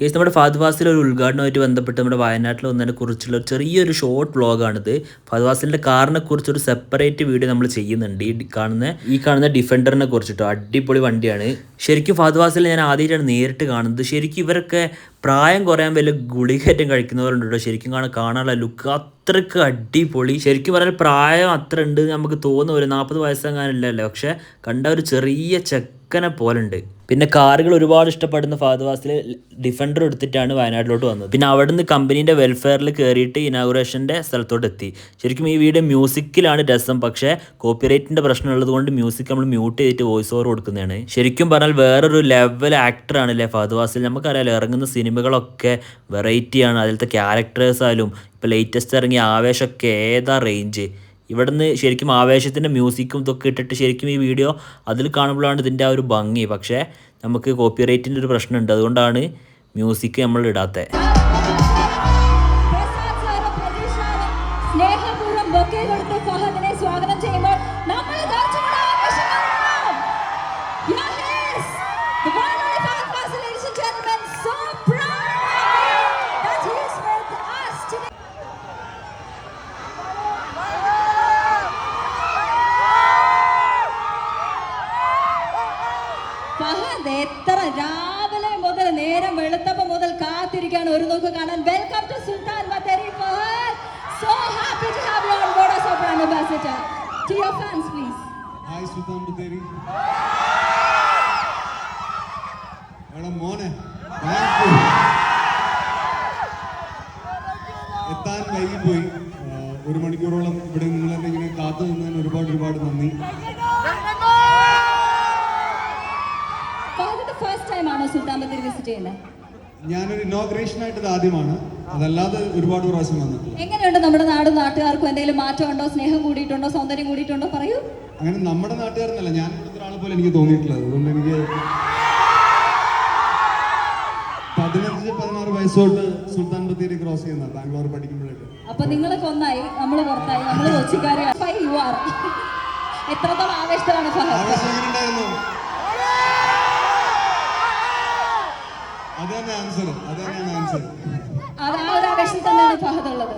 Case നമ്മുടെ ഫഹദ് ഫാസിൽ ഒരു ഉദ്ഘാടനവുമായിട്ട് ബന്ധപ്പെട്ട് നമ്മുടെ വയനാട്ടിൽ വന്നതിനെ കുറിച്ചുള്ള ഒരു ചെറിയൊരു ഷോർട്ട് വ്ളോഗാണിത്. ഫഹദ് ഫാസിലിൻ്റെ കാറിനെ കുറിച്ചൊരു സെപ്പറേറ്റ് വീഡിയോ നമ്മൾ ചെയ്യുന്നുണ്ട്. ഈ കാണുന്ന ഡിഫൻഡറിനെ കുറിച്ചിട്ടോ. അടിപൊളി വണ്ടിയാണ്. ശരിക്കും ഫഹദ് ഫാസിൽ ഞാൻ ആദ്യമായിട്ടാണ് നേരിട്ട് കാണുന്നത്. ശരിക്കും ഇവരൊക്കെ പ്രായം കുറയാൻ വല്ല ഗുളികേറ്റം കഴിക്കുന്നവരുണ്ട് കേട്ടോ. ശരിക്കും കാണാനുള്ള ലുക്ക് അത്രയ്ക്ക് അടിപൊളി. ശരിക്കും പറഞ്ഞാൽ പ്രായം അത്ര ഉണ്ട് നമുക്ക് തോന്നുന്നു. ഒരു 40 വയസ്സെങ്ങാനില്ലല്ലോ, പക്ഷെ കണ്ട ഒരു ചെറിയ ചെക്കനെ പോലെ ഉണ്ട്. പിന്നെ കാറുകൾ ഒരുപാട് ഇഷ്ടപ്പെടുന്ന ഫഹദ് ഫാസിൽ ഡിഫൻഡർ എടുത്തിട്ടാണ് വയനാട്ടിലോട്ട് വന്നത്. പിന്നെ അവിടുന്ന് കമ്പനീൻ്റെ വെൽഫെയറിൽ കയറിയിട്ട് ഇനാഗുറേഷൻ്റെ സ്ഥലത്തോട്ട് എത്തി. ശരിക്കും ഈ വീഡിയോ മ്യൂസിക്കിലാണ് രസം, പക്ഷേ കോപ്പിറൈറ്റിൻ്റെ പ്രശ്നം ഉള്ളത് കൊണ്ട് മ്യൂസിക് നമ്മൾ മ്യൂട്ട് ചെയ്തിട്ട് വോയിസ് ഓവർ കൊടുക്കുന്നതാണ്. ശരിക്കും പറഞ്ഞാൽ വേറൊരു ലെവൽ ആക്ടറാണ് അല്ലേ ഫഹദ് ഫാസിൽ. നമുക്കറിയാലോ ഇറങ്ങുന്ന സിനിമകളൊക്കെ വെറൈറ്റിയാണ്. അതിലത്തെ ക്യാരക്ടേഴ്സായാലും ഇപ്പോൾ ലേറ്റസ്റ്റ് ഇറങ്ങിയ ആവേശമൊക്കെ ഏതാ റേഞ്ച്. ഇവിടുന്ന് ശരിക്കും ആവേശത്തിൻ്റെ മ്യൂസിക്കും ഇതൊക്കെ ഇട്ടിട്ട് ശരിക്കും ഈ വീഡിയോ അതിൽ കാണുമ്പോഴാണ് ഇതിൻ്റെ ആ ഒരു ഭംഗി. പക്ഷേ നമുക്ക് കോപ്പിറൈറ്റിൻ്റെ ഒരു പ്രശ്നമുണ്ട്, അതുകൊണ്ടാണ് മ്യൂസിക് നമ്മൾ ഇടാത്തത്. എത്ര രാവിലെ മുതൽ നേരം വെളുത്തപ്പം മുതൽ കാത്തിരിക്കുകയാണ് ഒരു നോക്ക് കാണാൻ. Welcome to Sultan Bathery Fahadh. So happy to have you on board as our brand ambassador. To your fans, please. Hi Sultan Betheri. എടാ മോനെ, എത്താൻ വൈകിപ്പോയി. 1 മണിക്കൂറോളം ഇവിടെ നിങ്ങളെന്നെ ഇങ്ങനെ കാത്തു നിന്നതിന് ഒരുപാട് നന്ദി. സുൽത്താൻ ബത്തേരി വിസിറ്റ് ചെയ്യുന്നത് ഞാനൊരു ഇനോഗ്രേഷൻ ആയിട്ട് ഇത് ആദ്യമാണ്, അതല്ലാതെ ഒരുപാട് പ്രാവശ്യം വന്നിട്ടുണ്ട്. എങ്ങനെയുണ്ട് നമ്മുടെ നാടും നാട്ടുകാർക്കും എന്തെങ്കിലും മാറ്റമുണ്ടോ? സ്നേഹം കൂടിയിട്ടുണ്ടോ? സൗന്ദര്യം കൂടിയിട്ടുണ്ടോ? പറയൂ. അങ്ങനെ നമ്മുടെ നാട്ടുകാരെന്നല്ല, ഞാൻ ഒരാളെ പോലെ എനിക്ക് തോന്നിയിട്ടുള്ളത്. അതുകൊണ്ട് എനിക്ക് 15-16 വയസ്സോട്ട് സുൽത്താൻ ബത്തേരി ക്രോസ് ചെയ്യുന്ന ബാംഗ്ലൂർ പഠിക്കുമ്പോഴേക്ക്. അപ്പൊ നിങ്ങളൊക്കെ ഒന്നായി, നമ്മള് പുറത്തായി, നമ്മള് കൊച്ചിക്കാരി. എത്രത്തോളം ആവേശത്തിലാണ് ആവേശം എങ്ങനെയുണ്ടായിരുന്നു? അതാണ് ആൻസർ. അത് ആ ഒരു ആവേശം തന്നെയാണ് ഫഹദ് ഉള്ളത്.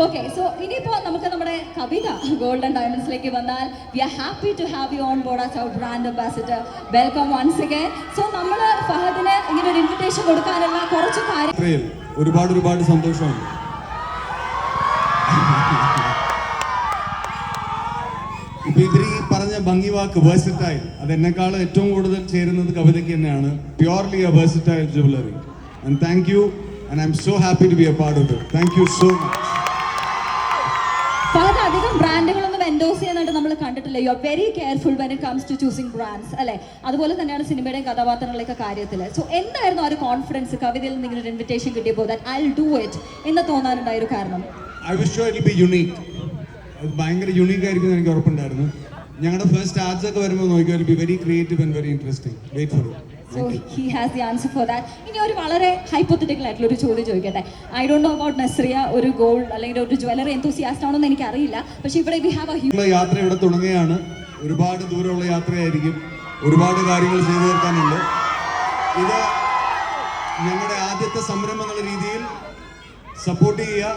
ഓക്കെ, സോ ഇനിയിപ്പോ നമുക്ക് നമ്മുടെ കവിത ഗോൾഡൻ ഡയമണ്ട്സിലേക്ക് വന്നാൽ, we are happy to have you on board as our brand ambassador. Welcome once again. So നമ്മൾ ഫഹദിന് ഇങ്ങനെ ഒരു ഇൻവിറ്റേഷൻ കൊടുക്കാനുള്ള കുറച്ച് കാര്യം ഒരുപാട് സന്തോഷമുണ്ട്. ഇപ്പൊ ഇവര് ഈ പറഞ്ഞ ഭംഗിവാക്ക് വേഴ്സറ്റൈൽ, അത് എന്നെക്കാളും ഏറ്റവും കൂടുതൽ ചേരുന്നത് കവിതയ്ക്ക് തന്നെയാണ്. Purely a versatile jewellery. And thank you, and I am so happy to be a part of it. Thank you so much. Fahadh അധികം ബ്രാൻഡുകളൊന്നും എൻഡോസ് ചെയ്യാനായിട്ട് നമ്മൾ കണ്ടിട്ടില്ല. You are very careful when it comes to choosing brands അല്ലേ? അതുപോലെ തന്നെയാണ് സിനിമയുടെയും കഥാപാത്രങ്ങളുടെയൊക്കെ കാര്യത്തിൽ. So എന്തായിരുന്നു ആ ഒരു കോൺഫിഡൻസ് കവിതയിൽ നിന്ന് ഇങ്ങനെ ഒരു ഇൻവിറ്റേഷൻ കിട്ടിയപ്പോൾ that I will do it എന്ന് തോന്നാനുണ്ടായ ഒരു കാരണം? I will show it will be unique. ഭയങ്കര യുണീക്ക് ആയിരിക്കും എനിക്ക് ഉറപ്പുണ്ടായിരുന്നു. ഞങ്ങളുടെ ഫസ്റ്റ് ആഡ്സ് ഒക്കെ വരുമ്പോൾ നോക്കിയാൽ be very creative and very interesting. Wait for it. So he has the answer for that. ഇനി ഒരു വളരെ ഹൈപ്പോത്തറ്റിക്കൽ ആയിട്ടുള്ള ഒരു ചോദ്യം ചോദിക്കട്ടെ. I don't know about Nazriya ഒരു ഗോൾഡ് അല്ലെങ്കിൽ ഒരു ജ്വല്ലറി എന്തൂസിയാസ്റ്റ് ആണോ എന്ന് എനിക്ക് അറിയില്ല. പക്ഷെ ഇവിടെ വി ഹാവ് എ യാത്ര ഇവിടെ തുടങ്ങുകയാണ്. ഒരുപാട് ദൂരമുള്ള യാത്രയായിരിക്കും. ഒരുപാട് കാര്യങ്ങൾ ചെയ്തു തീർക്കാനുണ്ട്. ഇത് ഞങ്ങളുടെ ആദ്യത്തെ സംരംഭം എന്നുള്ള രീതിയിൽ സപ്പോർട്ട് ചെയ്യുക.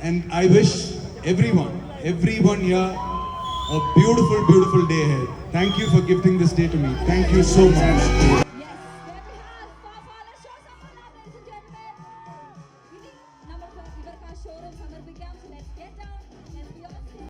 And I wish everyone here a beautiful day ahead. Thank you for gifting this day to me. Thank you so much.